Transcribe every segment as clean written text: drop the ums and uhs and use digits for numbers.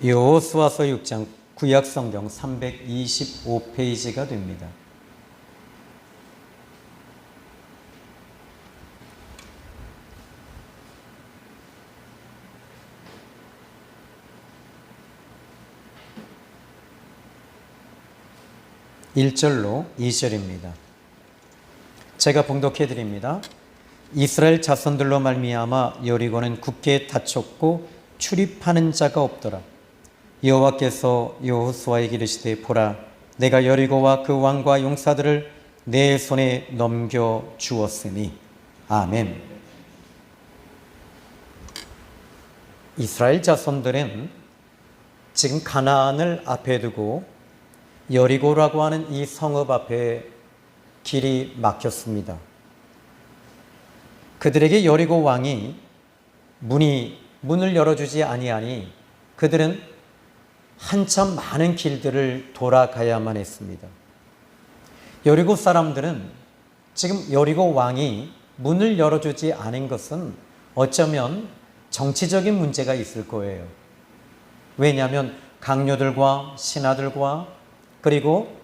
여호수아서 6장 구약성경 325페이지가 됩니다. (1절로) (2절입니다) 제가 봉독해 드립니다. 이스라엘 자손들로 말미암아 여리고는 굳게 닫혔고 출입하는 자가 없더라. 여호와께서 여호수아에게 이르시되 보라, 내가 여리고와 그 왕과 용사들을 내 손에 넘겨 주었으니. 아멘. 이스라엘 자손들은 지금 가나안을 앞에 두고 여리고라고 하는 이 성읍 앞에 길이 막혔습니다. 그들에게 여리고 왕이 문을 열어주지 아니하니 그들은 한참 많은 길들을 돌아가야만 했습니다. 여리고 사람들은 지금 여리고 왕이 문을 열어주지 않은 것은 어쩌면 정치적인 문제가 있을 거예요. 왜냐하면 강요들과 신하들과 그리고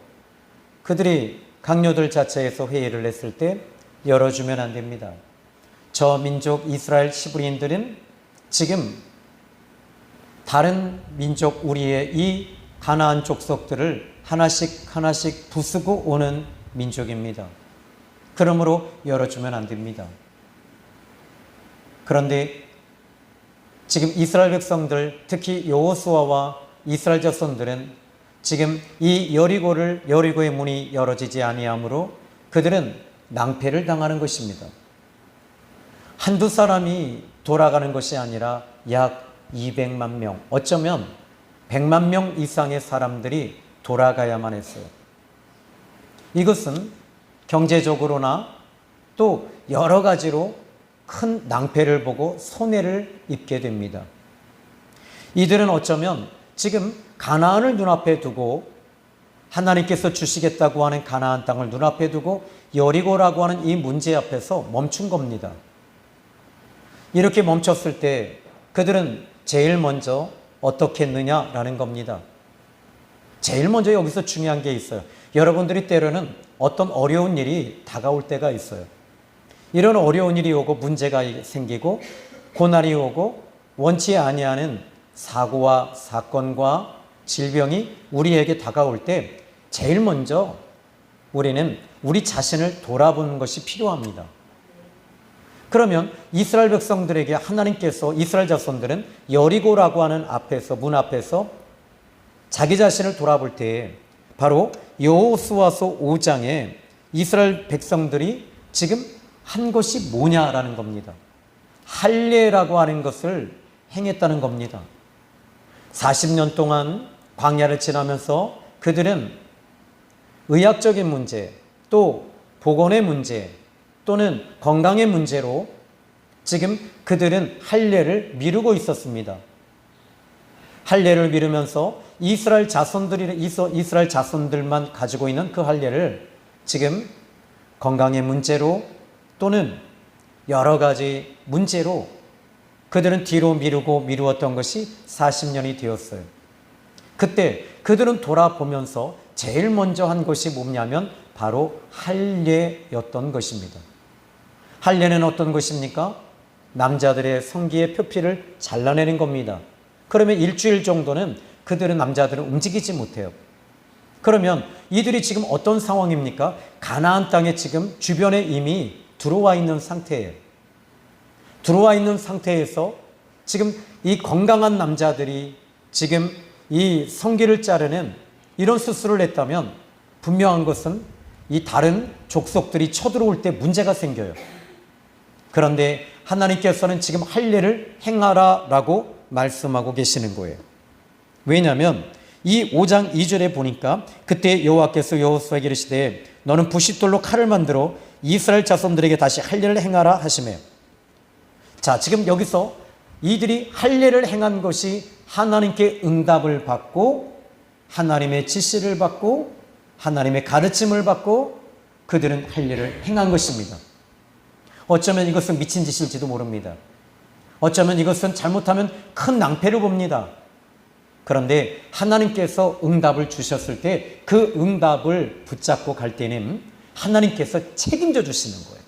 그들이 강요들 자체에서 회의를 했을 때 열어주면 안 됩니다. 저 민족 이스라엘 히브리인들은 지금 다른 민족 우리의 이 가나안 족속들을 하나씩 부수고 오는 민족입니다. 그러므로 열어주면 안 됩니다. 그런데 지금 이스라엘 백성들, 특히 여호수아와 이스라엘 자손들은 지금 이 여리고의 문이 열어지지 아니하므로 그들은 낭패를 당하는 것입니다. 한두 사람이 돌아가는 것이 아니라 약 200만 명, 어쩌면 100만 명 이상의 사람들이 돌아가야만 했어요. 이것은 경제적으로나 또 여러 가지로 큰 낭패를 보고 손해를 입게 됩니다. 이들은 어쩌면 지금 가나안을 눈앞에 두고 하나님께서 주시겠다고 하는 가나안 땅을 눈앞에 두고 여리고라고 하는 이 문제 앞에서 멈춘 겁니다. 이렇게 멈췄을 때 그들은 제일 먼저 어떻게 했느냐라는 겁니다. 제일 먼저 여기서 중요한 게 있어요. 여러분들이 때로는 어떤 어려운 일이 다가올 때가 있어요. 이런 어려운 일이 오고 문제가 생기고 고난이 오고 원치 아니하는 사고와 사건과 질병이 우리에게 다가올 때 제일 먼저 우리는 우리 자신을 돌아보는 것이 필요합니다. 그러면 이스라엘 백성들에게 하나님께서 이스라엘 자손들은 여리고라고 하는 문 앞에서 자기 자신을 돌아볼 때 바로 여호수아서 5장에 이스라엘 백성들이 지금 한 것이 뭐냐라는 겁니다. 할례라고 하는 것을 행했다는 겁니다. 40년 동안 광야를 지나면서 그들은 의학적인 문제, 또 보건의 문제, 또는 건강의 문제로 지금 그들은 할례를 미루고 있었습니다. 할례를 미루면서 이스라엘 자손들만 가지고 있는 그 할례를 지금 건강의 문제로 또는 여러 가지 문제로 그들은 뒤로 미루었던 것이 40년이 되었어요. 그때 그들은 돌아보면서 제일 먼저 한 것이 뭐냐면 바로 할례였던 것입니다. 할례는 어떤 것입니까? 남자들의 성기의 표피를 잘라내는 겁니다. 그러면 일주일 정도는 남자들은 움직이지 못해요. 그러면 이들이 지금 어떤 상황입니까? 가나안 땅에 지금 주변에 이미 들어와 있는 상태예요. 들어와 있는 상태에서 지금 이 건강한 남자들이 지금 이 성기를 자르는 이런 수술을 했다면 분명한 것은 이 다른 족속들이 쳐들어올 때 문제가 생겨요. 그런데 하나님께서는 지금 할례를 행하라라고 말씀하고 계시는 거예요. 왜냐하면 이 5장 2절에 보니까 그때 여호와께서 여호수아에게 이르시되 너는 부싯돌로 칼을 만들어 이스라엘 자손들에게 다시 할례를 행하라 하시며, 자, 지금 여기서 이들이 할례를 행한 것이 하나님께 응답을 받고 하나님의 지시를 받고 하나님의 가르침을 받고 그들은 할례를 행한 것입니다. 어쩌면 이것은 미친 짓일지도 모릅니다. 어쩌면 이것은 잘못하면 큰 낭패를 봅니다. 그런데 하나님께서 응답을 주셨을 때 그 응답을 붙잡고 갈 때는 하나님께서 책임져 주시는 거예요.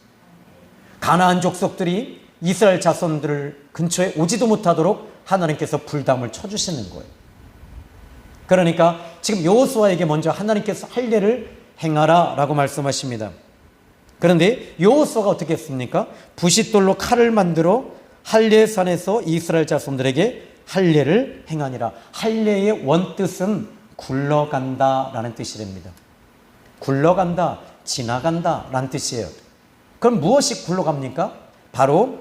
가나안 족속들이 이스라엘 자손들을 근처에 오지도 못하도록 하나님께서 불담을 쳐주시는 거예요. 그러니까 지금 여호수아에게 먼저 하나님께서 할 일을 행하라 라고 말씀하십니다. 그런데 여호수아가 어떻게 했습니까? 부싯돌로 칼을 만들어 할례산에서 이스라엘 자손들에게 할례를 행하니라. 할례의 원뜻은 굴러간다 라는 뜻이 됩니다. 굴러간다, 지나간다 라는 뜻이에요. 그럼 무엇이 굴러갑니까? 바로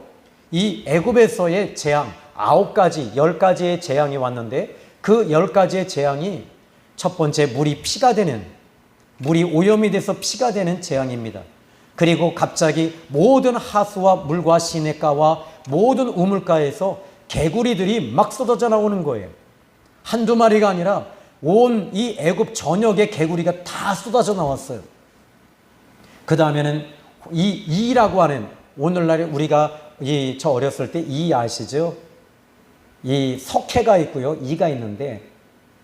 이 애굽에서의 재앙 9가지, 10가지의 재앙이 왔는데 그 10가지의 재앙이 첫 번째 물이 피가 되는, 물이 오염이 돼서 피가 되는 재앙입니다. 그리고 갑자기 모든 하수와 물과 시냇가와 모든 우물가에서 개구리들이 막 쏟아져 나오는 거예요. 한두 마리가 아니라 온 이 애굽 전역의 개구리가 다 쏟아져 나왔어요. 그 다음에는 이 이라고 하는, 오늘날에 우리가 저 어렸을 때 이 아시죠? 이 석회가 있고요, 이가 있는데,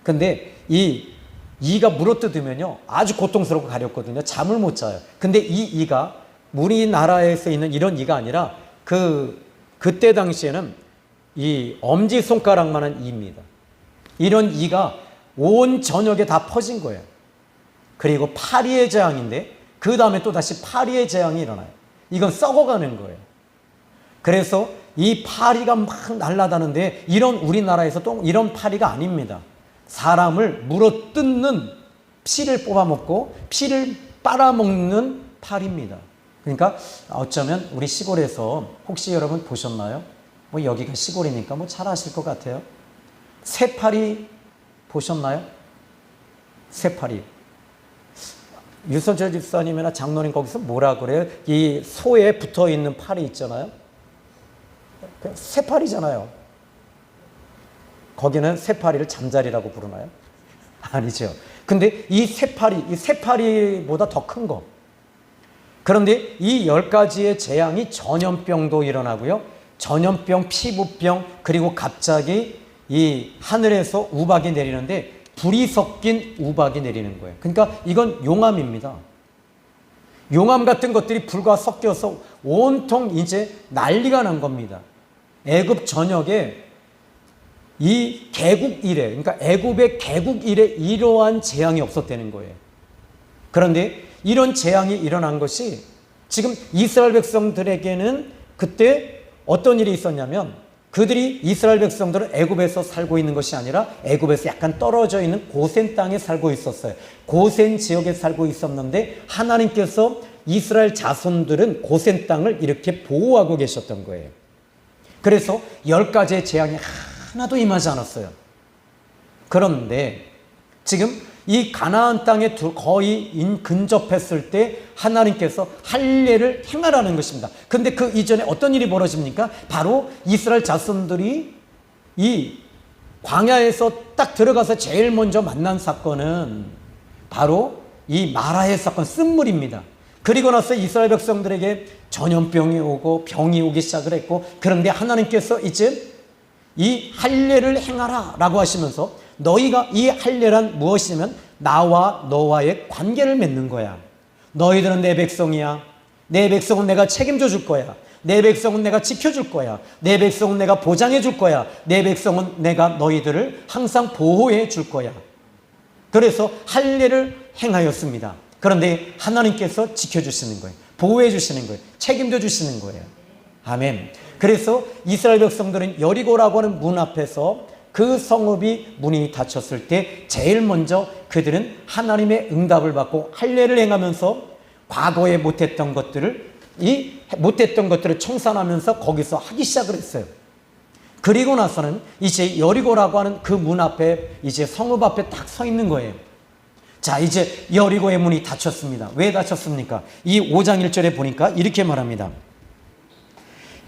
근데 이 이가 물어뜯으면요 아주 고통스럽고 가렵거든요. 잠을 못 자요. 근데 이 이가 우리나라에서 있는 이런 이가 아니라 그때 당시에는 이 엄지손가락만한 이입니다. 이런 이가 온 전역에 다 퍼진 거예요. 그리고 파리의 재앙인데 그 다음에 또 다시 파리의 재앙이 일어나요. 이건 썩어가는 거예요. 그래서 이 파리가 막 날아다는데 이런 우리나라에서 또 이런 파리가 아닙니다. 사람을 물어뜯는, 피를 뽑아먹고 피를 빨아먹는 파리입니다. 그러니까 어쩌면 우리 시골에서 혹시 여러분 보셨나요? 뭐 여기가 시골이니까 뭐 잘 아실 것 같아요. 새파리 보셨나요? 새파리. 유선철 집사님이나 장로님 거기서 뭐라 그래요? 이 소에 붙어있는 팔이 있잖아요. 새파리잖아요. 거기는 새파리를 잠자리라고 부르나요? 아니죠. 근데 이 새파리보다 더 큰 거. 그런데 이 10가지의 재앙이 전염병도 일어나고요. 전염병, 피부병, 그리고 갑자기 이 하늘에서 우박이 내리는데 불이 섞인 우박이 내리는 거예요. 그러니까 이건 용암입니다. 용암 같은 것들이 불과 섞여서 온통 이제 난리가 난 겁니다. 애굽 전역에 이 개국 이래, 그러니까 애굽의 개국 이래 이러한 재앙이 없었다는 거예요. 그런데 이런 재앙이 일어난 것이 지금 이스라엘 백성들에게는 그때 어떤 일이 있었냐면, 그들이 이스라엘 백성들은 애굽에서 살고 있는 것이 아니라 애굽에서 약간 떨어져 있는 고센 땅에 살고 있었어요. 고센 지역에 살고 있었는데 하나님께서 이스라엘 자손들은 고센 땅을 이렇게 보호하고 계셨던 거예요. 그래서 10가지의 재앙이 하나도 임하지 않았어요. 그런데 지금 이 가나안 땅에 거의 근접했을 때 하나님께서 할례를 행하라는 것입니다. 그런데 그 이전에 어떤 일이 벌어집니까? 바로 이스라엘 자손들이 이 광야에서 딱 들어가서 제일 먼저 만난 사건은 바로 이 마라의 사건, 쓴물입니다. 그리고 나서 이스라엘 백성들에게 전염병이 오고 병이 오기 시작을 했고, 그런데 하나님께서 이제 이 할례를 행하라 라고 하시면서, 너희가 이 할례란 무엇이냐면 나와 너와의 관계를 맺는 거야. 너희들은 내 백성이야. 내 백성은 내가 책임져 줄 거야. 내 백성은 내가 지켜줄 거야. 내 백성은 내가 보장해 줄 거야. 내 백성은 내가 너희들을 항상 보호해 줄 거야. 그래서 할례를 행하였습니다. 그런데 하나님께서 지켜주시는 거예요. 보호해 주시는 거예요. 책임져 주시는 거예요. 아멘. 그래서 이스라엘 백성들은 여리고라고 하는 문 앞에서 그 성읍이 문이 닫혔을 때 제일 먼저 그들은 하나님의 응답을 받고 할례를 행하면서 과거에 못했던 것들을 청산하면서 거기서 하기 시작을 했어요. 그리고 나서는 이제 여리고라고 하는 그 문 앞에, 이제 성읍 앞에 딱 서 있는 거예요. 자, 이제 여리고의 문이 닫혔습니다. 왜 닫혔습니까? 이 5장 1절에 보니까 이렇게 말합니다.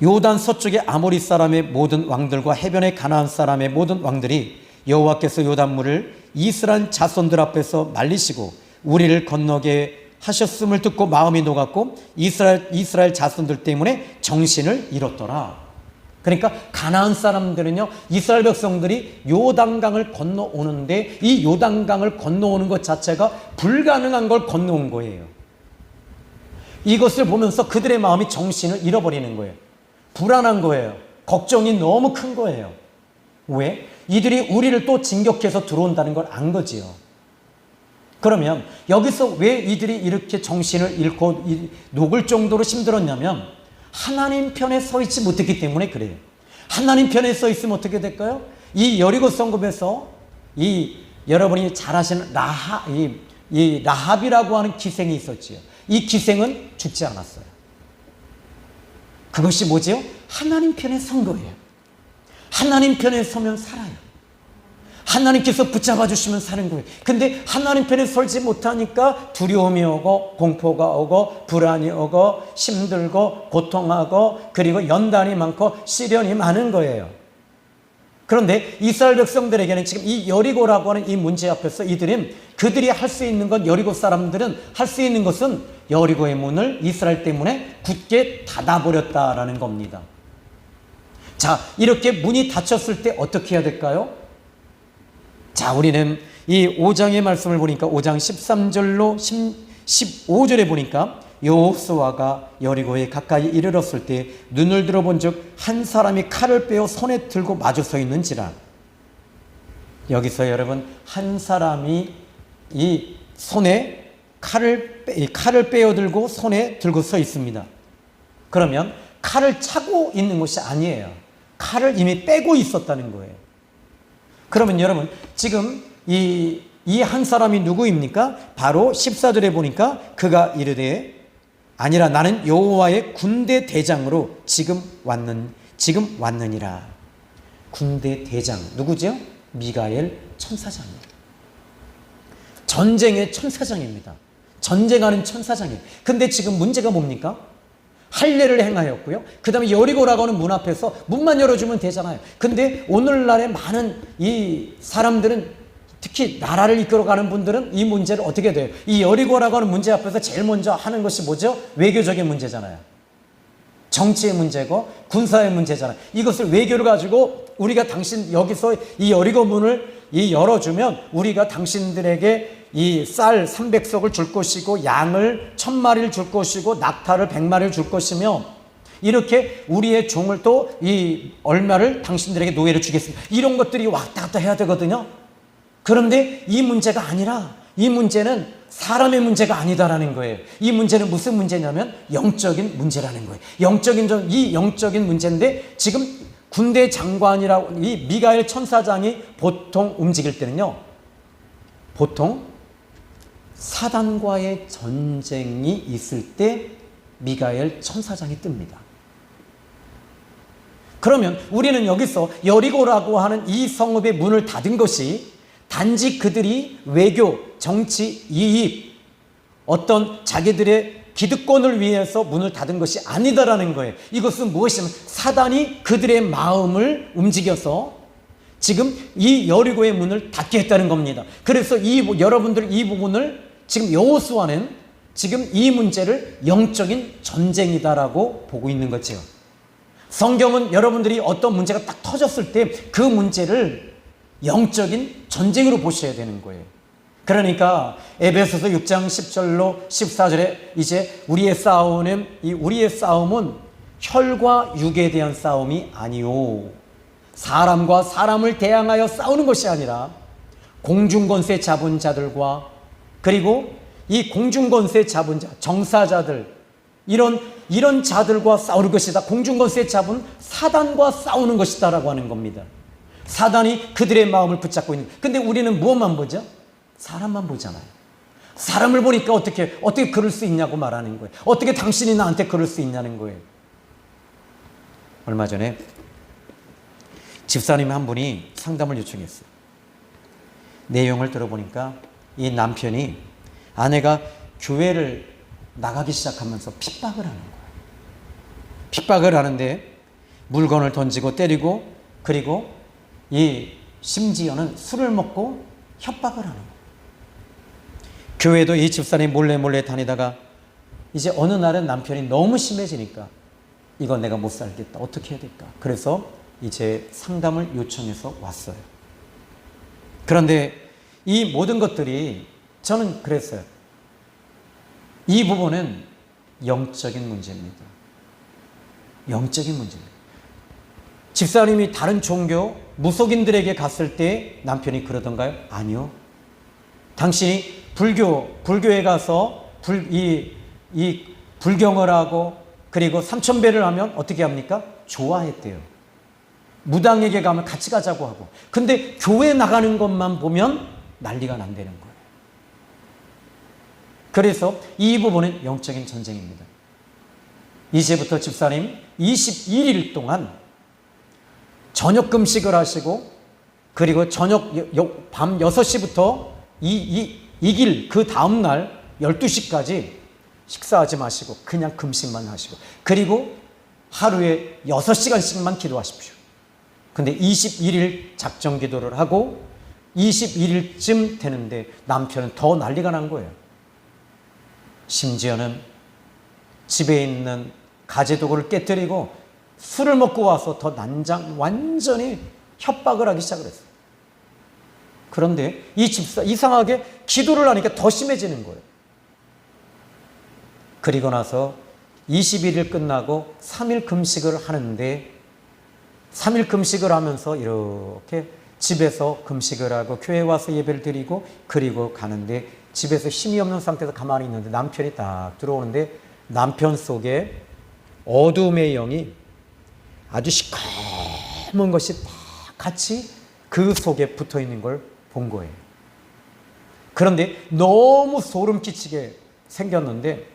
요단 서쪽의 아모리 사람의 모든 왕들과 해변의 가나안 사람의 모든 왕들이 여호와께서 요단물을 이스라엘 자손들 앞에서 말리시고 우리를 건너게 하셨음을 듣고 마음이 녹았고 이스라엘 자손들 때문에 정신을 잃었더라. 그러니까 가나안 사람들은요, 이스라엘 백성들이 요단강을 건너오는데 이 요단강을 건너오는 것 자체가 불가능한 걸 건너온 거예요. 이것을 보면서 그들의 마음이 정신을 잃어버리는 거예요. 불안한 거예요. 걱정이 너무 큰 거예요. 왜? 이들이 우리를 또 진격해서 들어온다는 걸 안 거지요. 그러면 여기서 왜 이들이 이렇게 정신을 잃고 녹을 정도로 힘들었냐면 하나님 편에 서 있지 못했기 때문에 그래요. 하나님 편에 서 있으면 어떻게 될까요? 이 여리고 성읍에서 이 여러분이 잘 아시는 이 라합이라고 하는 기생이 있었지요. 이 기생은 죽지 않았어요. 그것이 뭐지요? 하나님 편에 선 거예요. 하나님 편에 서면 살아요. 하나님께서 붙잡아 주시면 사는 거예요. 근데 하나님 편에 설지 못하니까 두려움이 오고 공포가 오고 불안이 오고 힘들고 고통하고 그리고 연단이 많고 시련이 많은 거예요. 그런데 이스라엘 백성들에게는 지금 이 여리고라고 하는 이 문제 앞에서 그들이 할 수 있는 건, 여리고 사람들은 할 수 있는 것은 여리고의 문을 이스라엘 때문에 굳게 닫아버렸다라는 겁니다. 자, 이렇게 문이 닫혔을 때 어떻게 해야 될까요? 자, 우리는 이 5장의 말씀을 보니까 5장 13절로 15절에 보니까 여호수아가 여리고에 가까이 이르렀을 때 눈을 들어본 즉 한 사람이 칼을 빼어 손에 들고 마주 서 있는지라. 여기서 여러분, 한 사람이 이 손에 칼을 빼어 들고 손에 들고 서 있습니다. 그러면 칼을 차고 있는 것이 아니에요. 칼을 이미 빼고 있었다는 거예요. 그러면 여러분, 지금 이 한 사람이 누구입니까? 바로 14절에 보니까 그가 이르되 아니라 나는 여호와의 군대 대장으로 지금 왔느니라. 군대 대장 누구죠? 미가엘 천사장입니다. 전쟁의 천사장입니다. 전쟁하는 천사장이에요. 근데 지금 문제가 뭡니까? 할례를 행하였고요. 그 다음에 여리고라고 하는 문 앞에서 문만 열어주면 되잖아요. 근데 오늘날의 많은 이 사람들은, 특히 나라를 이끌어가는 분들은 이 문제를 어떻게 돼요? 이 여리고라고 하는 문제 앞에서 제일 먼저 하는 것이 뭐죠? 외교적인 문제잖아요. 정치의 문제고 군사의 문제잖아요. 이것을 외교를 가지고 우리가 여기서 이 여리고 문을 열어주면 우리가 당신들에게 이 쌀 300석을 줄 것이고 양을 1000마리를 줄 것이고 낙타를 100마리를 줄 것이며 이렇게 우리의 종을 또 이 얼마를 당신들에게 노예를 주겠습니다. 이런 것들이 왔다 갔다 해야 되거든요. 그런데 이 문제가 아니라, 이 문제는 사람의 문제가 아니다라는 거예요. 이 문제는 무슨 문제냐면 영적인 문제라는 거예요. 이 영적인 문제인데 지금 군대 장관이라고 이 미가엘 천사장이 보통 움직일 때는요, 보통 사단과의 전쟁이 있을 때 미가엘 천사장이 뜹니다. 그러면 우리는 여기서 여리고라고 하는 이 성읍의 문을 닫은 것이 단지 그들이 외교, 정치, 이익, 어떤 자기들의 기득권을 위해서 문을 닫은 것이 아니다라는 거예요. 이것은 무엇이냐면 사단이 그들의 마음을 움직여서 지금 이 여리고의 문을 닫게 했다는 겁니다. 그래서 여러분들 이 부분을 지금 여호수아는 지금 이 문제를 영적인 전쟁이다라고 보고 있는 거죠. 성경은 여러분들이 어떤 문제가 딱 터졌을 때 그 문제를 영적인 전쟁으로 보셔야 되는 거예요. 그러니까 에베소서 6장 10절로 14절에 이제 우리의 싸움은 혈과 육에 대한 싸움이 아니요, 사람과 사람을 대항하여 싸우는 것이 아니라 공중권세 잡은 자들과, 그리고 이 공중권세 잡은 자, 정사자들, 이런 자들과 싸우는 것이다. 공중권세 잡은 사단과 싸우는 것이다라고 하는 겁니다. 사단이 그들의 마음을 붙잡고 있는. 근데 우리는 무엇만 보죠? 사람만 보잖아요. 사람을 보니까 어떻게 그럴 수 있냐고 말하는 거예요. 어떻게 당신이 나한테 그럴 수 있냐는 거예요. 얼마 전에 집사님 한 분이 상담을 요청했어요. 내용을 들어보니까 이 남편이 아내가 교회를 나가기 시작하면서 핍박을 하는 거예요. 핍박을 하는데 물건을 던지고 때리고, 그리고 심지어는 술을 먹고 협박을 하는 거예요. 교회도 이 집사람이 몰래 다니다가 이제 어느 날은 남편이 너무 심해지니까 이건 내가 못 살겠다. 어떻게 해야 될까? 그래서 이제 상담을 요청해서 왔어요. 그런데 이 모든 것들이 저는 그랬어요. 이 부분은 영적인 문제입니다. 영적인 문제입니다. 집사님이 다른 종교, 무속인들에게 갔을 때 남편이 그러던가요? 아니요. 당신이 불교에 가서 이 불경을 하고 그리고 삼천배를 하면 어떻게 합니까? 좋아했대요. 무당에게 가면 같이 가자고 하고. 근데 교회 나가는 것만 보면 난리가 난다는 거예요. 그래서 이 부분은 영적인 전쟁입니다. 이제부터 집사님 21일 동안 저녁 금식을 하시고 그리고 밤 6시부터 그 다음날 12시까지 식사하지 마시고 그냥 금식만 하시고 그리고 하루에 6시간씩만 기도하십시오. 근데 21일 작정 기도를 하고 21일쯤 되는데 남편은 더 난리가 난 거예요. 심지어는 집에 있는 가재도구를 깨뜨리고 술을 먹고 와서 더 완전히 협박을 하기 시작을 했어요. 그런데 이 집사 이상하게 기도를 하니까 더 심해지는 거예요. 그리고 나서 21일 끝나고 3일 금식을 하는데 3일 금식을 하면서 이렇게 집에서 금식을 하고 교회 와서 예배를 드리고 그리고 가는데 집에서 힘이 없는 상태에서 가만히 있는데 남편이 딱 들어오는데 남편 속에 어둠의 영이 아주 시커먼 것이 다 같이 그 속에 붙어 있는 걸 본 거예요. 그런데 너무 소름 끼치게 생겼는데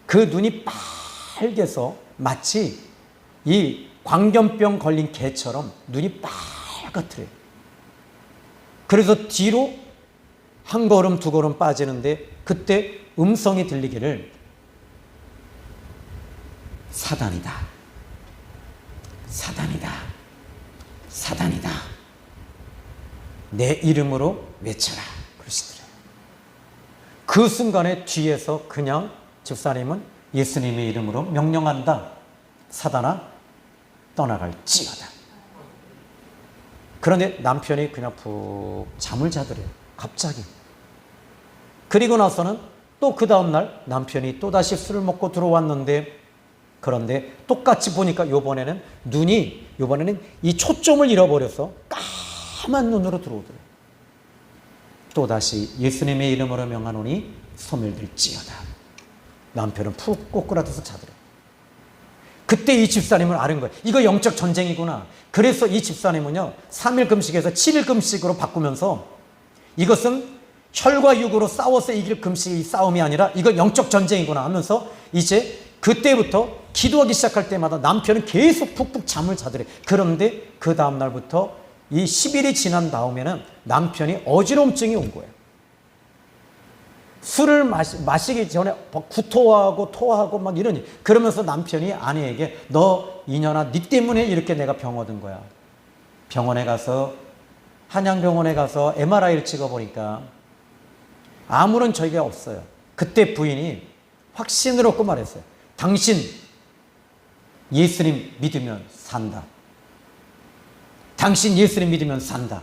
그 눈이 빨개서 마치 이 광견병 걸린 개처럼 눈이 빨갛더래요. 그래서 뒤로 한 걸음 두 걸음 빠지는데 그때 음성이 들리기를 사단이다. 사단이다. 사단이다. 내 이름으로 외쳐라. 그러시더래요. 그 순간에 뒤에서 그냥 집사님은 예수님의 이름으로 명령한다. 사단아 떠나갈지어다. 그런데 남편이 그냥 푹 잠을 자더래요. 갑자기. 그리고 나서는 또 그 다음날 남편이 또다시 술을 먹고 들어왔는데 그런데 똑같이 보니까 이번에는 이 초점을 잃어버려서 까만 눈으로 들어오더래요. 또다시 예수님의 이름으로 명하노니 소멸될지어다. 남편은 푹 꼬꾸라져서 자더래요. 그때 이 집사님은 아는 거예요. 이거 영적 전쟁이구나. 그래서 이 집사님은요 3일 금식에서 7일 금식으로 바꾸면서 이것은 혈과 육으로 싸워서 이길 금식의 싸움이 아니라 이거 영적 전쟁이구나 하면서 이제 그때부터 기도하기 시작할 때마다 남편은 계속 푹푹 잠을 자더래요. 그런데 그 다음날부터 이 10일이 지난 다음에는 남편이 어지럼증이 온 거예요. 술을 마시기 전에 구토하고 토하고 막 이러니 그러면서 남편이 아내에게 너 이년아 네 때문에 이렇게 내가 병 얻은 거야. 병원에 가서 한양병원에 가서 MRI를 찍어보니까 아무런 저희가 없어요. 그때 부인이 확신을 얻고 말했어요. 당신 예수님 믿으면 산다. 당신 예수님 믿으면 산다.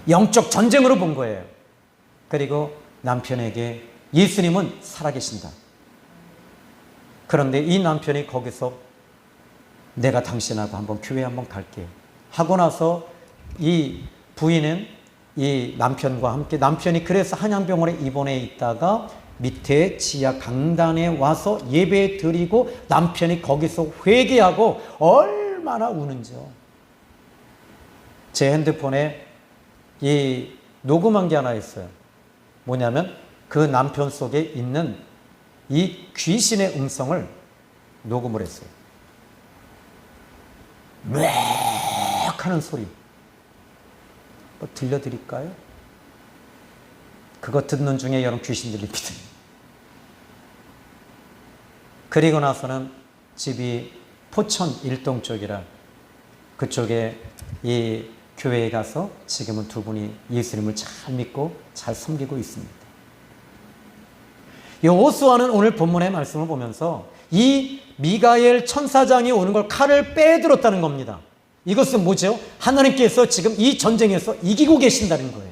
영적 전쟁으로 본 거예요. 그리고 남편에게 예수님은 살아계신다. 그런데 이 남편이 거기서 내가 당신하고 한번 교회 한번 갈게 하고 나서 이 부인은 이 남편과 함께 남편이 그래서 한양병원에 입원해 있다가 밑에 지하 강단에 와서 예배 드리고 남편이 거기서 회개하고 얼마나 우는지요. 제 핸드폰에 이 녹음한 게 하나 있어요. 뭐냐면 그 남편 속에 있는 이 귀신의 음성을 녹음을 했어요. 웩 하는 소리. 뭐 들려드릴까요? 그거 듣는 중에 여러분 귀신 들립니다. 그리고 나서는 집이 포천 일동 쪽이라 그쪽에 이 교회에 가서 지금은 두 분이 예수님을 잘 믿고 잘 섬기고 있습니다. 여호수아는 오늘 본문의 말씀을 보면서 이 미가엘 천사장이 오는 걸 칼을 빼들었다는 겁니다. 이것은 뭐죠? 하나님께서 지금 이 전쟁에서 이기고 계신다는 거예요.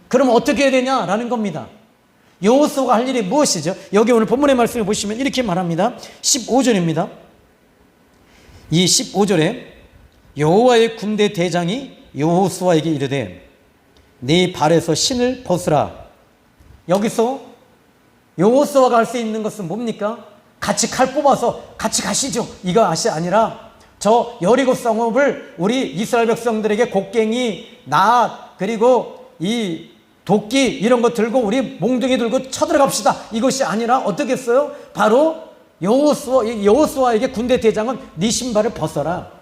그럼 어떻게 해야 되냐라는 겁니다. 여호수아가 할 일이 무엇이죠? 여기 오늘 본문의 말씀을 보시면 이렇게 말합니다. 15절입니다. 이 15절에 여호와의 군대 대장이 여호수아에게 이르되 네 발에서 신을 벗으라. 여기서 여호수아가 할 수 있는 것은 뭡니까? 같이 칼 뽑아서 같이 가시죠, 이것이 아니라 저 여리고 성읍을 우리 이스라엘 백성들에게 곡괭이, 낫, 그리고 이 도끼 이런 거 들고 우리 몽둥이 들고 쳐들어갑시다, 이것이 아니라 어떻게 했어요? 바로 여호수아에게 군대 대장은 네 신발을 벗어라.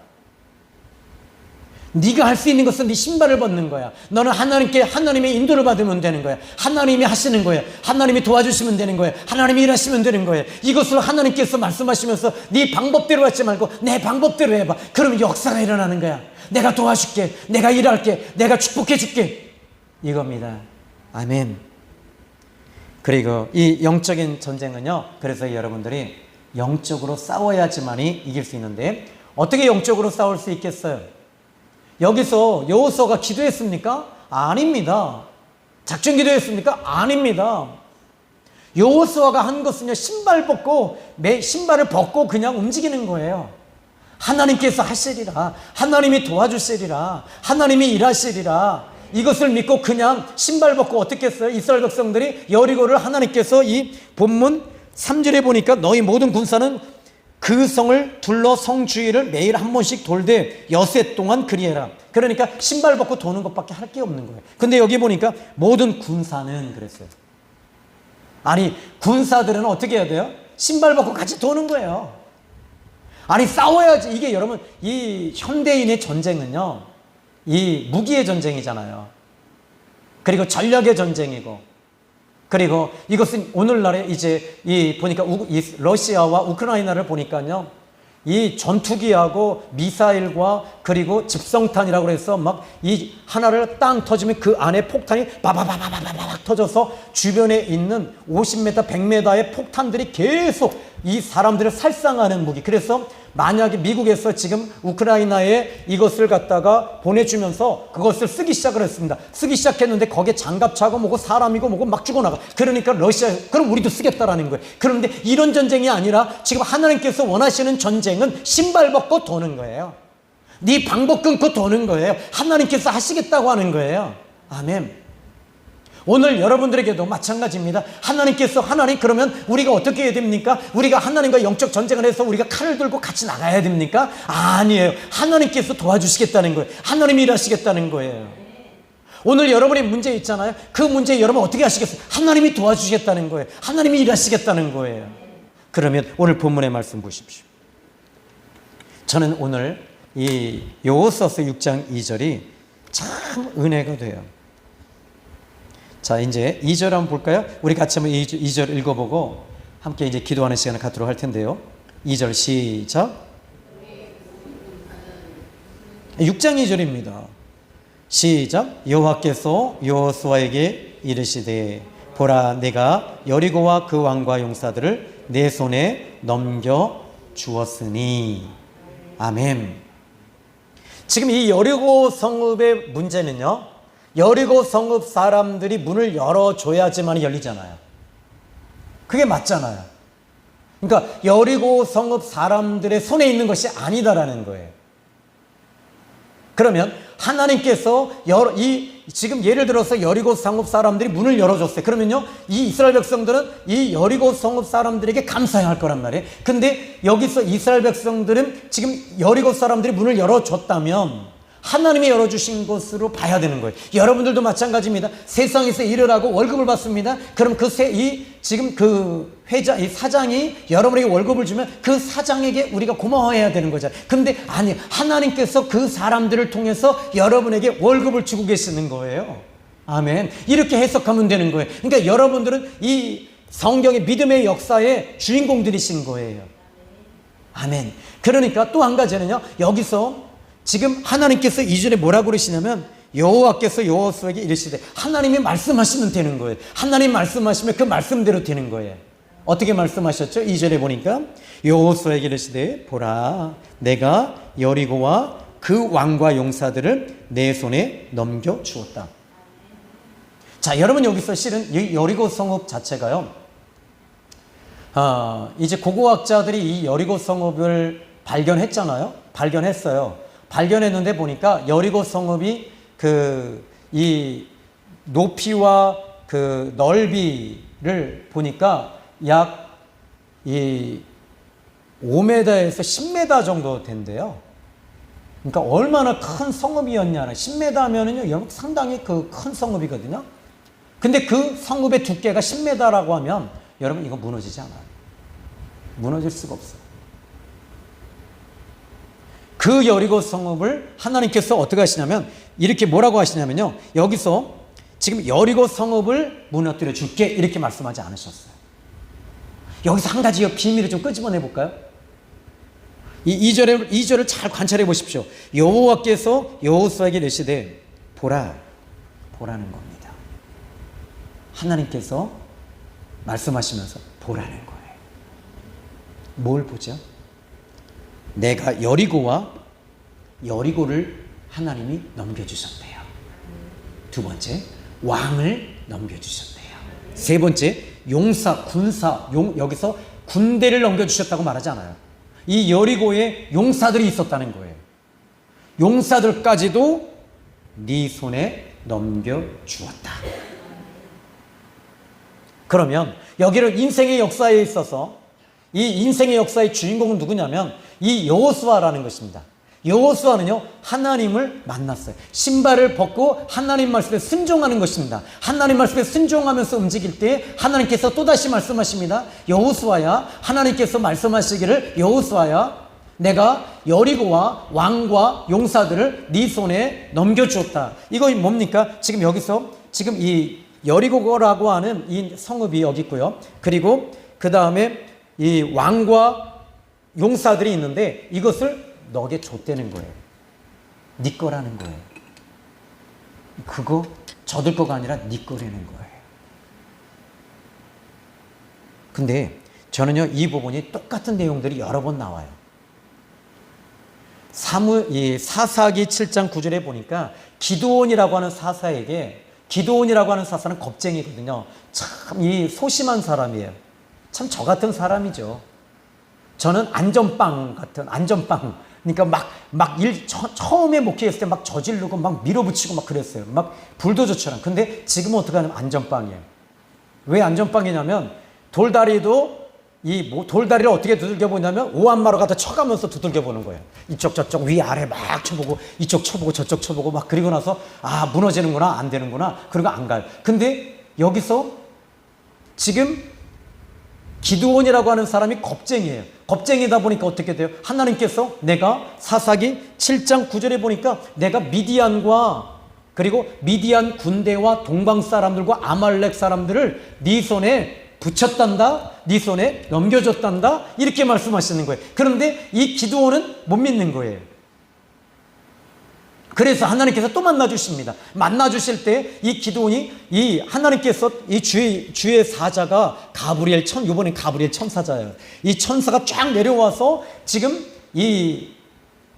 네가 할 수 있는 것은 네 신발을 벗는 거야. 너는 하나님의 인도를 받으면 되는 거야. 하나님이 하시는 거야. 하나님이 도와주시면 되는 거야. 하나님이 일하시면 되는 거야. 이것을 하나님께서 말씀하시면서 네 방법대로 하지 말고 내 방법대로 해봐. 그러면 역사가 일어나는 거야. 내가 도와줄게. 내가 일할게. 내가 축복해 줄게. 이겁니다. 아멘. 그리고 이 영적인 전쟁은요, 그래서 여러분들이 영적으로 싸워야지만이 이길 수 있는데 어떻게 영적으로 싸울 수 있겠어요? 여기서 여호수아가 기도했습니까? 아닙니다. 작전 기도했습니까? 아닙니다. 여호수아가 한 것은요, 신발을 벗고 그냥 움직이는 거예요. 하나님께서 하시리라, 하나님이 도와주시리라, 하나님이 일하시리라, 이것을 믿고 그냥 신발 벗고 어떻게 했어요? 이스라엘 백성들이 여리고를 하나님께서 이 본문 3절에 보니까 너희 모든 군사는 그 성을 둘러 성 주위를 매일 한 번씩 돌되 여세 동안 그리해라. 그러니까 신발 벗고 도는 것밖에 할 게 없는 거예요. 근데 여기 보니까 모든 군사는 그랬어요. 아니, 군사들은 어떻게 해야 돼요? 신발 벗고 같이 도는 거예요. 아니, 싸워야지. 이게 여러분, 이 현대인의 전쟁은요, 이 무기의 전쟁이잖아요. 그리고 전력의 전쟁이고, 그리고 이것은 오늘날에 이제 보니까 러시아와 우크라이나를 보니까요, 이 전투기하고 미사일과 그리고 집성탄이라고 해서 막 이 하나를 땅 터지면 그 안에 폭탄이 바바바바바바박 터져서 주변에 있는 50m, 100m의 폭탄들이 계속 이 사람들을 살상하는 무기. 그래서 만약에 미국에서 지금 우크라이나에 이것을 갖다가 보내주면서 그것을 쓰기 시작을 했습니다. 쓰기 시작했는데 거기에 장갑차고 뭐고 사람이고 뭐고 막 죽어나가. 그러니까 그럼 우리도 쓰겠다라는 거예요. 그런데 이런 전쟁이 아니라 지금 하나님께서 원하시는 전쟁은 신발 벗고 도는 거예요. 네 방법 끊고 도는 거예요. 하나님께서 하시겠다고 하는 거예요. 아멘. 오늘 여러분들에게도 마찬가지입니다. 하나님 그러면 우리가 어떻게 해야 됩니까? 우리가 하나님과 영적 전쟁을 해서 우리가 칼을 들고 같이 나가야 됩니까? 아니에요. 하나님께서 도와주시겠다는 거예요. 하나님이 일하시겠다는 거예요. 오늘 여러분의 문제 있잖아요. 그 문제 여러분 어떻게 하시겠어요? 하나님이 도와주시겠다는 거예요. 하나님이 일하시겠다는 거예요. 그러면 오늘 본문의 말씀 보십시오. 저는 오늘 이 여호수아서 6장 2절이 참 은혜가 돼요. 자, 이제 2절 한번 볼까요? 우리 같이 한번 2절 읽어보고 함께 이제 기도하는 시간을 갖도록 할 텐데요. 2절 시작. 6장 2절입니다. 시작. 여호와께서 여호수아에게 이르시되 보라, 내가 여리고와 그 왕과 용사들을 내 손에 넘겨 주었으니. 아멘. 지금 이 여리고 성읍의 문제는요, 여리고 성읍 사람들이 문을 열어줘야지만 열리잖아요. 그게 맞잖아요. 그러니까 여리고 성읍 사람들의 손에 있는 것이 아니다라는 거예요. 그러면 하나님께서 지금 예를 들어서 여리고 성읍 사람들이 문을 열어줬어요. 그러면요, 이 이스라엘 백성들은 이 여리고 성읍 사람들에게 감사해야 할 거란 말이에요. 근데 여기서 이스라엘 백성들은 지금 여리고 사람들이 문을 열어줬다면 하나님이 열어주신 것으로 봐야 되는 거예요. 여러분들도 마찬가지입니다. 세상에서 일을 하고 월급을 받습니다. 그럼 지금 그 이 사장이 여러분에게 월급을 주면 그 사장에게 우리가 고마워해야 되는 거잖아요. 근데 아니, 하나님께서 그 사람들을 통해서 여러분에게 월급을 주고 계시는 거예요. 아멘. 이렇게 해석하면 되는 거예요. 그러니까 여러분들은 이 성경의 믿음의 역사의 주인공들이신 거예요. 아멘. 그러니까 또 한 가지는요, 여기서 지금 하나님께서 2절에 뭐라고 그러시냐면 여호와께서 여호수아에게 이르시되, 하나님이 말씀하시면 되는 거예요. 하나님 말씀하시면 그 말씀대로 되는 거예요. 어떻게 말씀하셨죠? 2절에 보니까 여호수아에게 이르시되 보라 내가 여리고와 그 왕과 용사들을 내 손에 넘겨 주었다. 자, 여러분 여기서 실은 이 여리고 성읍 자체가요. 이제 고고학자들이 이 여리고 성읍을 발견했잖아요. 발견했어요. 발견했는데 보니까 여리고 성읍이 이 높이와 그 넓이를 보니까 약 이 5m에서 10m 정도 된대요. 그러니까 얼마나 큰 성읍이었냐. 10m면은요, 상당히 그 큰 성읍이거든요. 근데 그 성읍의 두께가 10m라고 하면 여러분 이거 무너지지 않아요. 무너질 수가 없어요. 그 여리고 성읍을 하나님께서 어떻게 하시냐면 이렇게 뭐라고 하시냐면요. 여기서 지금 여리고 성읍을 무너뜨려 줄게 이렇게 말씀하지 않으셨어요. 여기서 한 가지 비밀을 좀 끄집어내 볼까요? 이 2절을 잘 관찰해 보십시오. 여호와께서 여호수아에게 이르시되 보라는 겁니다. 하나님께서 말씀하시면서 보라는 거예요. 뭘 보죠? 내가 여리고를 하나님이 넘겨주셨대요. 두 번째, 왕을 넘겨주셨대요. 세 번째, 군사, 여기서 군대를 넘겨주셨다고 말하지 않아요. 이 여리고에 용사들이 있었다는 거예요. 용사들까지도 네 손에 넘겨주었다. 그러면 여기를 인생의 역사에 있어서 이 인생의 역사의 주인공은 누구냐면 이 여호수아라는 것입니다. 여호수아는요, 하나님을 만났어요. 신발을 벗고 하나님 말씀에 순종하는 것입니다. 하나님 말씀에 순종하면서 움직일 때 하나님께서 또다시 말씀하십니다. 여호수아야, 하나님께서 말씀하시기를 여호수아야, 내가 여리고와 왕과 용사들을 네 손에 넘겨주었다. 이거 뭡니까? 지금 여기서 지금 이 여리고라고 하는 이 성읍이 여기 있고요. 그리고 그 다음에 이 왕과 용사들이 있는데 이것을 너에게 줬다는 거예요. 네 거라는 거예요. 그거 저들 거가 아니라 네 거라는 거예요. 근데 저는요, 이 부분이 똑같은 내용들이 여러 번 나와요. 사사기 7장 9절에 보니까 기드온이라고 하는 사사는 겁쟁이거든요. 참 이 소심한 사람이에요. 참 저 같은 사람이죠. 저는 안전빵. 그러니까 처음에 목회했을 때 막 저지르고 막 밀어붙이고 막 그랬어요. 막 불도저처럼. 근데 지금은 어떻게 하냐면 안전빵이에요. 왜 안전빵이냐면 돌다리를 어떻게 두들겨 보냐면 오한마로 갖다 쳐가면서 두들겨 보는 거예요. 이쪽 저쪽 위아래 막 쳐보고 이쪽 쳐보고 저쪽 쳐보고 막 그리고 나서 무너지는구나 안 되는구나 그리고 안 가요. 근데 여기서 지금 기드온이라고 하는 사람이 겁쟁이에요. 겁쟁이다 보니까 어떻게 돼요? 하나님께서 내가 사사기 7장 9절에 보니까 내가 그리고 미디안 군대와 동방 사람들과 아말렉 사람들을 네 손에 붙였단다, 네 손에 넘겨줬단다 이렇게 말씀하시는 거예요. 그런데 이 기드온은 못 믿는 거예요. 그래서 하나님께서 또 만나주십니다. 만나주실 때 이 기드온이 하나님께서 이 주의 사자가 이번엔 가브리엘 천사자예요. 이 천사가 쫙 내려와서 지금 이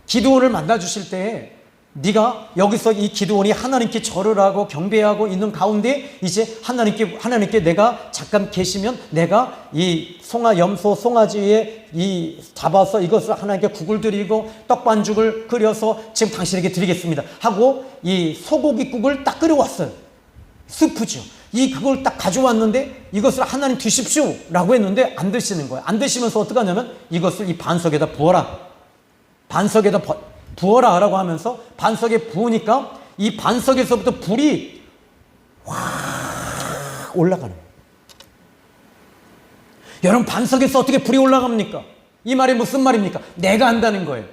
기드온을 만나주실 때 네가 여기서 이 기드온이 하나님께 절을 하고 경배하고 있는 가운데 이제 하나님께 내가 잠깐 계시면 내가 이 염소 송아지에 잡아서 이것을 하나님께 국을 드리고 떡반죽을 끓여서 지금 당신에게 드리겠습니다 하고 이 소고기국을 딱 끓여왔어요. 스프죠. 그걸 딱 가져왔는데 이것을 하나님 드십시오 라고 했는데 안 드시는 거예요. 안 드시면서 어떻게 하냐면 이것을 이 반석에다 부어라 라고 하면서 반석에 부으니까 이 반석에서부터 불이 확 올라가는 거예요. 여러분, 반석에서 어떻게 불이 올라갑니까? 이 말이 무슨 말입니까? 내가 한다는 거예요.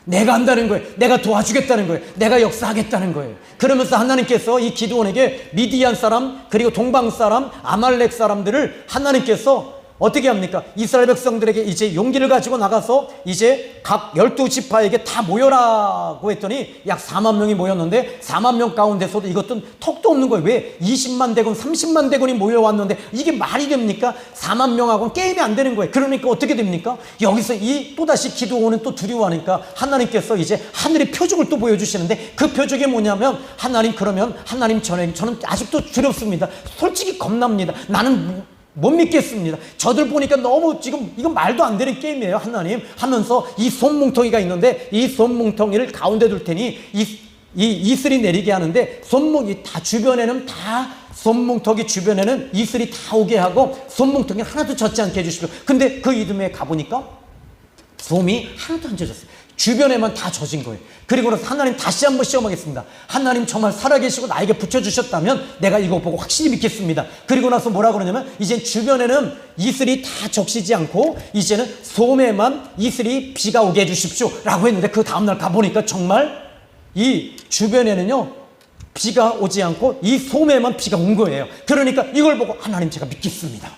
내가 도와주겠다는 거예요. 내가 역사하겠다는 거예요. 그러면서 하나님께서 이 기드온에게 미디안 사람 그리고 동방 사람 아말렉 사람들을 하나님께서 어떻게 합니까? 이스라엘 백성들에게 이제 용기를 가지고 나가서 이제 각 12지파에게 다 모여라고 했더니 약 4만 명이 모였는데 4만 명 가운데서도 이것도 턱도 없는 거예요. 왜? 20만 대군, 30만 대군이 모여왔는데 이게 말이 됩니까? 4만 명하고는 게임이 안 되는 거예요. 그러니까 어떻게 됩니까? 여기서 이 또다시 기드온은 또 두려워하니까 하나님께서 이제 하늘의 표적을 또 보여주시는데 그 표적이 뭐냐면 하나님 그러면 하나님 저는 아직도 두렵습니다. 솔직히 겁납니다. 나는 못 믿겠습니다. 저들 보니까 너무 지금 이건 말도 안 되는 게임이에요. 하나님 하면서 이 손뭉텅이가 있는데 이 손뭉텅이를 가운데 둘 테니 이 이슬이 내리게 하는데 손뭉이 다 주변에는 다 손뭉텅이 주변에는 이슬이 다 오게 하고 손뭉텅이 하나도 젖지 않게 해주십시오. 근데 그 이듬해 가보니까 솜이 하나도 안 젖었어요. 주변에만 다 젖은 거예요. 그리고 나서 하나님 다시 한번 시험하겠습니다. 하나님 정말 살아계시고 나에게 붙여주셨다면 내가 이거 보고 확실히 믿겠습니다. 그리고 나서 뭐라 그러냐면 이제 주변에는 이슬이 다 적시지 않고 이제는 솜에만 이슬이 비가 오게 해주십시오 라고 했는데 그 다음날 가보니까 정말 이 주변에는요 비가 오지 않고 이 솜에만 비가 온 거예요. 그러니까 이걸 보고 하나님 제가 믿겠습니다.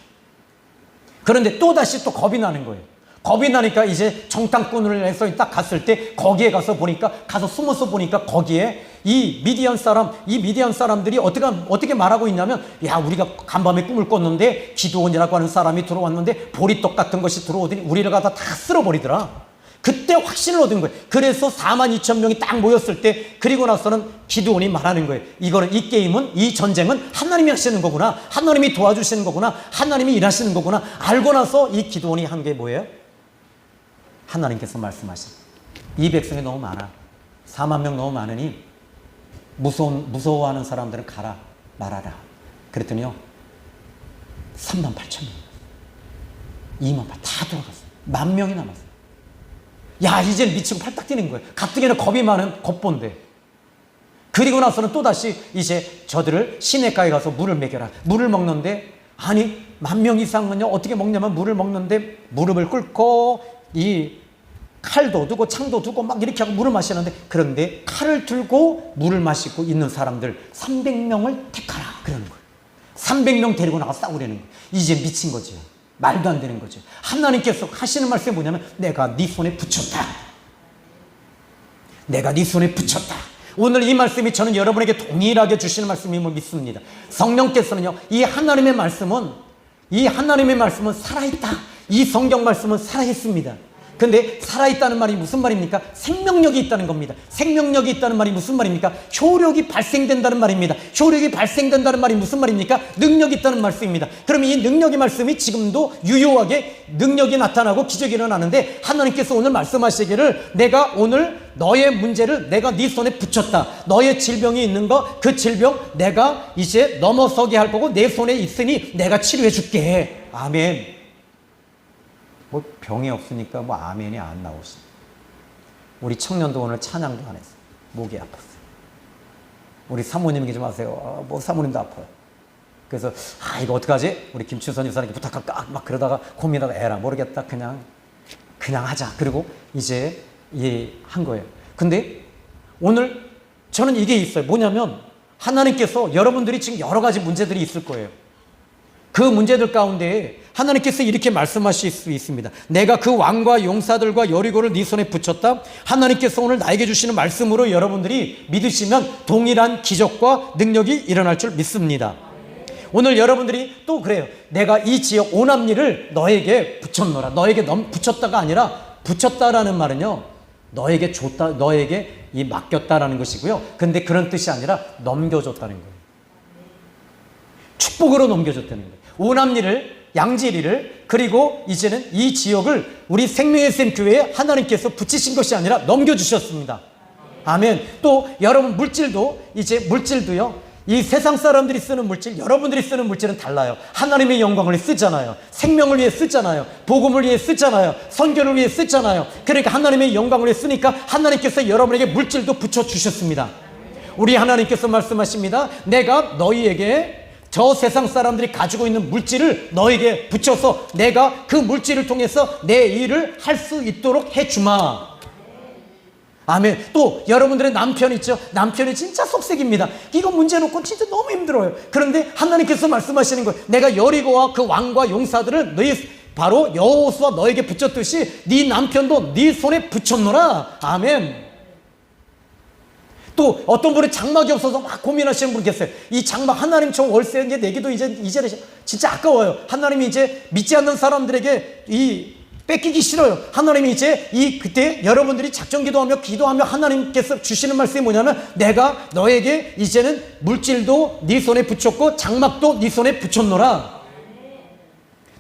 그런데 또다시 또 겁이 나는 거예요. 겁이 나니까 이제 정탐꾼을 해서 딱 갔을 때 거기에 가서 보니까 가서 숨어서 보니까 거기에 이 미디안 사람들이 어떻게 말하고 있냐면 야 우리가 간밤에 꿈을 꿨는데 기드온이라고 하는 사람이 들어왔는데 보리떡 같은 것이 들어오더니 우리를 갖다 다 쓸어버리더라. 그때 확신을 얻은 거예요. 그래서 4만 2천 명이 딱 모였을 때 그리고 나서는 기드온이 말하는 거예요. 이 게임은 이 전쟁은 하나님이 하시는 거구나. 하나님이 도와주시는 거구나. 하나님이 일하시는 거구나. 알고 나서 이 기드온이 한 게 뭐예요? 하나님께서 말씀하신 이 백성이 너무 많아. 4만 명 너무 많으니 무서워하는 사람들은 가라 말아라. 그랬더니요 3만 8천 명 2만 8 다 돌아갔어요. 10,000명이 남았어요. 야 이제 미치고 팔딱 뛰는 거예요. 가뜩이나 겁이 많은 겁본데. 그리고 나서는 또다시 이제 저들을 시내가에 가서 물을 먹여라. 물을 먹는데 아니 10,000명 이상은요 어떻게 먹냐면 물을 먹는데 무릎을 꿇고 이 칼도 두고 창도 두고 막 이렇게 하고 물을 마시는데 그런데 칼을 들고 물을 마시고 있는 사람들 300명을 택하라 그러는 거예요. 300명 데리고 나가 싸우려는 거예요. 이제 미친 거죠. 말도 안 되는 거죠. 하나님께서 하시는 말씀이 뭐냐면 내가 네 손에 붙였다. 내가 네 손에 붙였다. 오늘 이 말씀이 저는 여러분에게 동일하게 주시는 말씀임을 믿습니다. 성령께서는요 이 하나님의 말씀은 살아있다. 이 성경 말씀은 살아있습니다. 근데 살아있다는 말이 무슨 말입니까? 생명력이 있다는 겁니다. 생명력이 있다는 말이 무슨 말입니까? 효력이 발생된다는 말입니다. 효력이 발생된다는 말이 무슨 말입니까? 능력이 있다는 말씀입니다. 그러면 이 능력의 말씀이 지금도 유효하게 능력이 나타나고 기적이 일어나는데 하나님께서 오늘 말씀하시기를 내가 오늘 너의 문제를 내가 네 손에 붙였다. 너의 질병이 있는 거 그 질병 내가 이제 넘어서게 할 거고 내 손에 있으니 내가 치료해 줄게. 아멘. 뭐 병이 없으니까 뭐 아멘이 안 나오시네. 우리 청년도 오늘 찬양도 안 했어요. 목이 아팠어요. 우리 사모님에게 좀 하세요. 뭐 사모님도 아파요. 그래서 이거 어떡하지? 우리 김춘선 유사님께 부탁할까? 막 그러다가 고민하다 에라 모르겠다. 그냥 하자. 그리고 이제 한 거예요. 근데 오늘 저는 이게 있어요. 뭐냐면 하나님께서 여러분들이 지금 여러 가지 문제들이 있을 거예요. 그 문제들 가운데 하나님께서 이렇게 말씀하실 수 있습니다. 내가 그 왕과 용사들과 여리고를 네 손에 붙였다. 하나님께서 오늘 나에게 주시는 말씀으로 여러분들이 믿으시면 동일한 기적과 능력이 일어날 줄 믿습니다. 오늘 여러분들이 또 그래요. 내가 이 지역 오남리를 너에게 붙였노라. 너에게 붙였다가 아니라 붙였다라는 말은요 너에게 줬다, 너에게 맡겼다라는 것이고요. 근데 그런 뜻이 아니라 넘겨줬다는 거예요. 축복으로 넘겨줬다는 거예요. 오남리를, 양지리를, 그리고 이제는 이 지역을 우리 생명의 샘 교회에 하나님께서 붙이신 것이 아니라 넘겨주셨습니다. 아멘. 또 여러분 물질도요. 이 세상 사람들이 쓰는 물질, 여러분들이 쓰는 물질은 달라요. 하나님의 영광을 쓰잖아요. 생명을 위해 쓰잖아요. 복음을 위해 쓰잖아요. 선교를 위해 쓰잖아요. 그러니까 하나님의 영광을 위해 쓰니까 하나님께서 여러분에게 물질도 붙여주셨습니다. 우리 하나님께서 말씀하십니다. 내가 너희에게 저 세상 사람들이 가지고 있는 물질을 너에게 붙여서 내가 그 물질을 통해서 내 일을 할 수 있도록 해주마. 아멘. 또 여러분들의 남편 있죠? 남편이 진짜 속색입니다. 이거 문제 놓고 진짜 너무 힘들어요. 그런데 하나님께서 말씀하시는 거예요. 내가 여리고와 그 왕과 용사들을 너희 바로 여호수아 너에게 붙였듯이 네 남편도 네 손에 붙였노라. 아멘. 또 어떤 분은 장막이 없어서 막 고민하시는 분 계세요. 이 장막 하나님 저 월세 내기도 이제 진짜 아까워요. 하나님이 이제 믿지 않는 사람들에게 이 뺏기기 싫어요. 하나님이 이제 그때 여러분들이 작정 기도하며 하나님께서 주시는 말씀이 뭐냐면 내가 너에게 이제는 물질도 네 손에 붙였고 장막도 네 손에 붙였노라.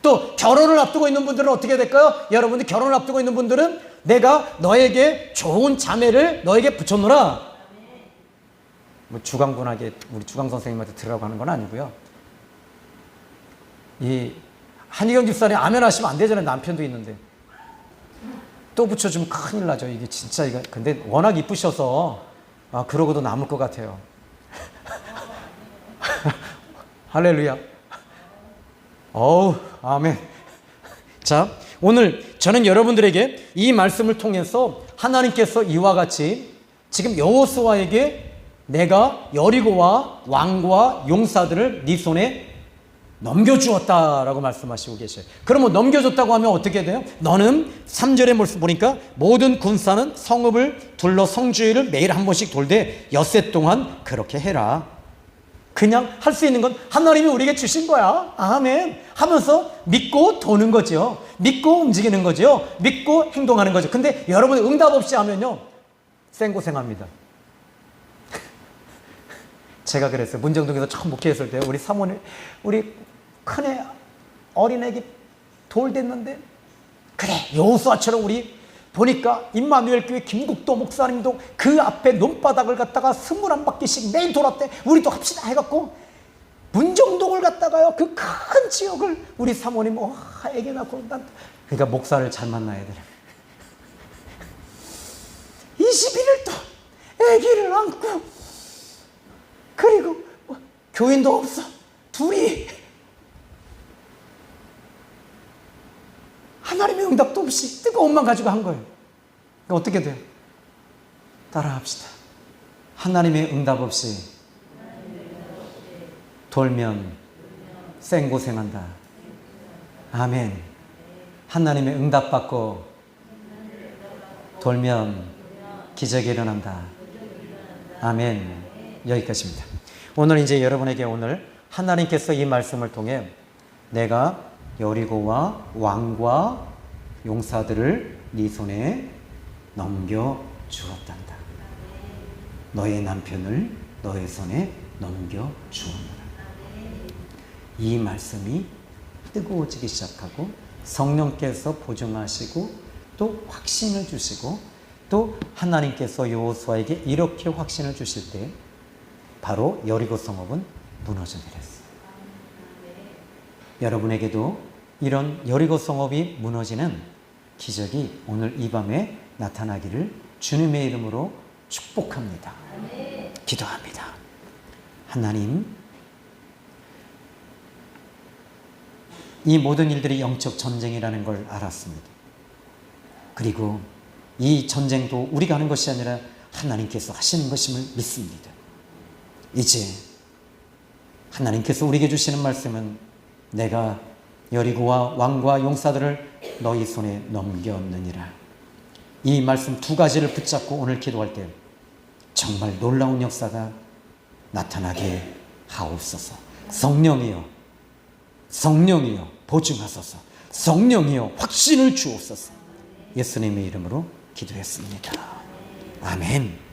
또 결혼을 앞두고 있는 분들은 어떻게 될까요? 여러분들 결혼을 앞두고 있는 분들은 내가 너에게 좋은 자매를 너에게 붙였노라. 뭐 주강분하게 우리 주강 선생님한테 들으라고 하는 건 아니고요. 이 한희경 집사님 아멘 하시면 안 되잖아요. 남편도 있는데 또 붙여주면 큰일 나죠. 이게 진짜 이거 근데 워낙 이쁘셔서 그러고도 남을 것 같아요. 할렐루야. 어우 아멘. 자, 오늘 저는 여러분들에게 이 말씀을 통해서 하나님께서 이와 같이 지금 여호수아에게 내가 여리고와 왕과 용사들을 네 손에 넘겨주었다라고 말씀하시고 계셔요. 그러면 넘겨줬다고 하면 어떻게 돼요? 너는 3절의 말씀 보니까 모든 군사는 성읍을 둘러 성주위를 매일 한 번씩 돌되 엿새 동안 그렇게 해라. 그냥 할 수 있는 건 하나님이 우리에게 주신 거야. 아멘. 하면서 믿고 도는 거죠. 믿고 움직이는 거죠. 믿고 행동하는 거죠. 근데 여러분 응답 없이 하면요 생고생합니다. 제가 그랬어요. 문정동에서 처음 목회했을 때 우리 사모님 우리 큰애 어린애기 돌 됐는데 그래 여호수아처럼 우리 보니까 임마누엘 교회 김국도 목사님도 그 앞에 논바닥을 갖다가 21바퀴씩 매일 돌았대. 우리도 합시다 해갖고 문정동을 갖다가요 그 큰 지역을 우리 사모님 애기 낳고 그러니까 목사를 잘 만나야 돼. 21일 또 애기를 안고 그리고 교인도 없어. 둘이 하나님의 응답도 없이 뜨거운 맘 가지고 한 거예요. 그러니까 어떻게 돼요? 따라합시다. 하나님의 응답 없이 돌면 생고생한다. 아멘. 하나님의 응답 받고 돌면 기적이 일어난다. 아멘. 여기까지입니다. 오늘 이제 여러분에게 오늘 하나님께서 이 말씀을 통해 내가 여리고와 왕과 용사들을 네 손에 넘겨 주었단다. 너의 남편을 너의 손에 넘겨 주었노라. 이 말씀이 뜨거워지기 시작하고 성령께서 보증하시고 또 확신을 주시고 또 하나님께서 여호수아에게 이렇게 확신을 주실 때 바로 여리고 성읍은 무너져 내렸어요. 여러분에게도 이런 여리고 성읍이 무너지는 기적이 오늘 이 밤에 나타나기를 주님의 이름으로 축복합니다. 기도합니다. 하나님, 이 모든 일들이 영적 전쟁이라는 걸 알았습니다. 그리고 이 전쟁도 우리가 하는 것이 아니라 하나님께서 하시는 것임을 믿습니다. 이제 하나님께서 우리에게 주시는 말씀은 내가 여리고와 왕과 용사들을 너희 손에 넘겼느니라. 이 말씀 두 가지를 붙잡고 오늘 기도할 때 정말 놀라운 역사가 나타나게 하옵소서. 성령이여, 성령이여 보증하소서. 성령이여 확신을 주옵소서. 예수님의 이름으로 기도했습니다. 아멘.